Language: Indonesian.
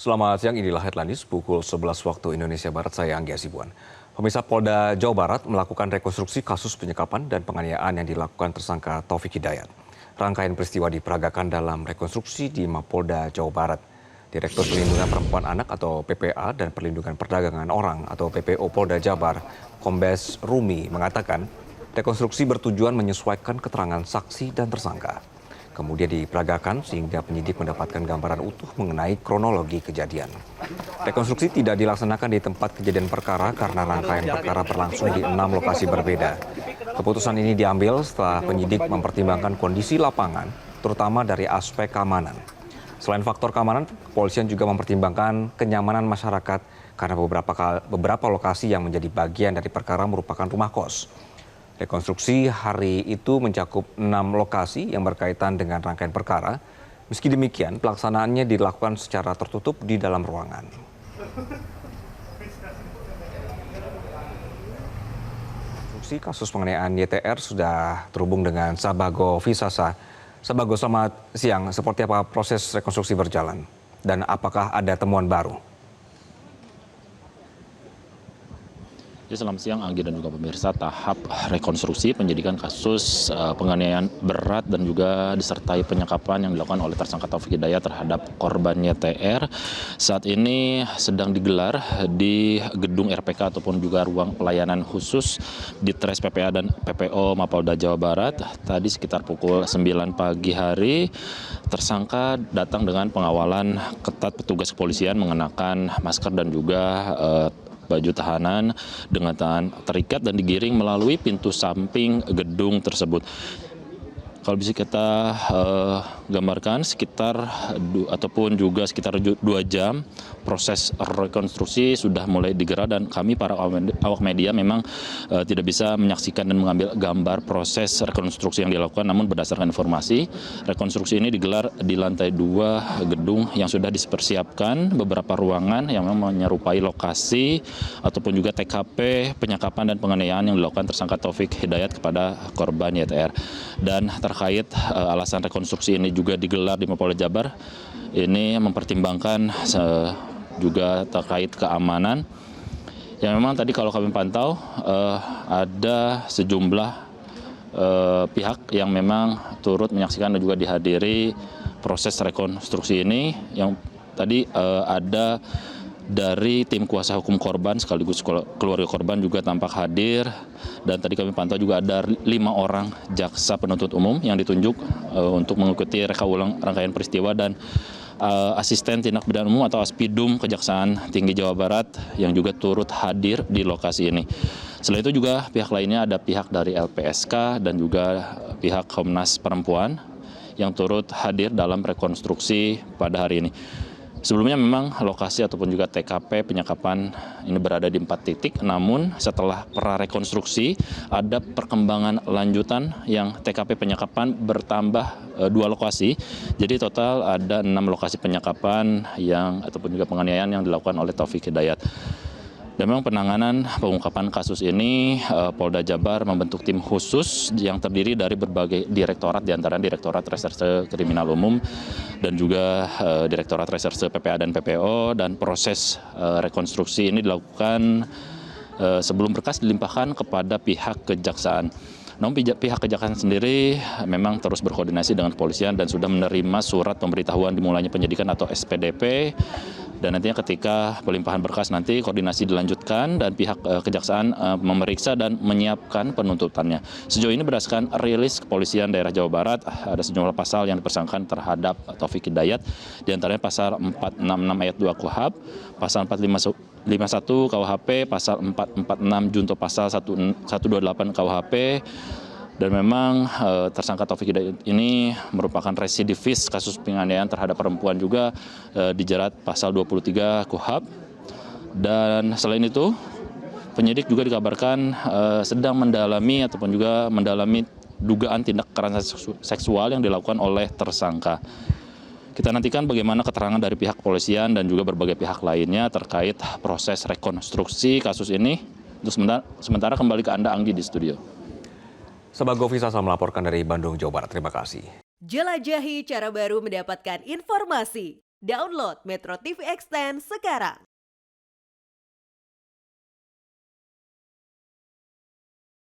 Selamat siang, inilah headline news pukul 11 waktu Indonesia Barat, saya Anggi Asibuan. Pemirsa Polda Jawa Barat melakukan rekonstruksi kasus penyekapan dan penganiayaan yang dilakukan tersangka Taufik Hidayat. Rangkaian peristiwa diperagakan dalam rekonstruksi di Mapolda Jawa Barat. Direktur Perlindungan Perempuan Anak atau PPA dan Perlindungan Perdagangan Orang atau PPO Polda Jabar, Kombes Rumi mengatakan rekonstruksi bertujuan menyesuaikan keterangan saksi dan tersangka. Kemudian diperagakan sehingga penyidik mendapatkan gambaran utuh mengenai kronologi kejadian. Rekonstruksi tidak dilaksanakan di tempat kejadian perkara karena rangkaian perkara berlangsung di 6 lokasi berbeda. Keputusan ini diambil setelah penyidik mempertimbangkan kondisi lapangan, terutama dari aspek keamanan. Selain faktor keamanan, kepolisian juga mempertimbangkan kenyamanan masyarakat karena beberapa lokasi yang menjadi bagian dari perkara merupakan rumah kos. Rekonstruksi hari itu mencakup 6 lokasi yang berkaitan dengan rangkaian perkara. Meski demikian, pelaksanaannya dilakukan secara tertutup di dalam ruangan. Rekonstruksi kasus penganiayaan YTR sudah terhubung dengan Sabago Visasa. Sabago, selamat siang. Seperti apa proses rekonstruksi berjalan? Dan apakah ada temuan baru? Ya, selamat siang Anggi dan juga pemirsa. Tahap rekonstruksi penyidikan kasus penganiayaan berat dan juga disertai penyekapan yang dilakukan oleh tersangka Taufik Hidayat terhadap korban YTR saat ini sedang digelar di gedung RPK ataupun juga ruang pelayanan khusus di Tres PPA dan PPO Mapolda Jawa Barat. Tadi sekitar pukul 9 pagi hari tersangka datang dengan pengawalan ketat petugas kepolisian mengenakan masker dan juga baju tahanan dengan tangan terikat dan digiring melalui pintu samping gedung tersebut. Kalau bisa kita gambarkan sekitar ataupun juga sekitar 2 jam proses rekonstruksi sudah mulai digelar dan kami para awak media memang tidak bisa menyaksikan dan mengambil gambar proses rekonstruksi yang dilakukan, namun berdasarkan informasi rekonstruksi ini digelar di lantai 2 gedung yang sudah dipersiapkan beberapa ruangan yang memang menyerupai lokasi ataupun juga TKP penyekapan dan penganiayaan yang dilakukan tersangka Taufik Hidayat kepada korban YTR. Dan terkait alasan rekonstruksi ini juga digelar di Mapolda Jabar, ini mempertimbangkan juga terkait keamanan. Yang memang tadi kalau kami pantau ada sejumlah pihak yang memang turut menyaksikan dan juga dihadiri proses rekonstruksi ini. Yang tadi ada dari tim kuasa hukum korban sekaligus keluarga korban juga tampak hadir, dan tadi kami pantau juga ada 5 orang jaksa penuntut umum yang ditunjuk untuk mengikuti reka ulang rangkaian peristiwa dan asisten tindak pidana umum atau Aspidum Kejaksaan Tinggi Jawa Barat yang juga turut hadir di lokasi ini. Selain itu juga pihak lainnya ada pihak dari LPSK dan juga pihak Komnas Perempuan yang turut hadir dalam rekonstruksi pada hari ini. Sebelumnya memang lokasi ataupun juga TKP penyekapan ini berada di 4 titik, namun setelah prarekonstruksi ada perkembangan lanjutan yang TKP penyekapan bertambah 2 lokasi. Jadi total ada 6 lokasi penyekapan yang ataupun juga penganiayaan yang dilakukan oleh Taufik Hidayat. Dan memang penanganan pengungkapan kasus ini Polda Jabar membentuk tim khusus yang terdiri dari berbagai direktorat, diantara Direktorat Reserse Kriminal Umum dan juga Direktorat Reserse PPA dan PPO, dan proses rekonstruksi ini dilakukan sebelum berkas dilimpahkan kepada pihak kejaksaan. Namun pihak kejaksaan sendiri memang terus berkoordinasi dengan kepolisian dan sudah menerima surat pemberitahuan dimulainya penyidikan atau SPDP. Dan nantinya ketika pelimpahan berkas nanti koordinasi dilanjutkan dan pihak kejaksaan memeriksa dan menyiapkan penuntutannya. Sejauh ini berdasarkan rilis kepolisian daerah Jawa Barat ada sejumlah pasal yang dipersangkakan terhadap Taufik Hidayat, diantaranya pasal 466 ayat 2 KUHP, pasal 451 KUHP, pasal 446 junto pasal 128 KUHP. Dan memang tersangka Taufik Hidayat ini merupakan residivis kasus penganiayaan terhadap perempuan juga dijerat pasal 23 KUHP. Dan selain itu penyidik juga dikabarkan sedang mendalami ataupun juga mendalami dugaan tindak kekerasan seksual yang dilakukan oleh tersangka. Kita nantikan bagaimana keterangan dari pihak kepolisian dan juga berbagai pihak lainnya terkait proses rekonstruksi kasus ini. Untuk sementara kembali ke Anda, Anggi, di studio. Sabago Visasa melaporkan dari Bandung, Jawa Barat. Terima kasih. Jelajahi cara baru mendapatkan informasi. Download Metro TV Extend sekarang.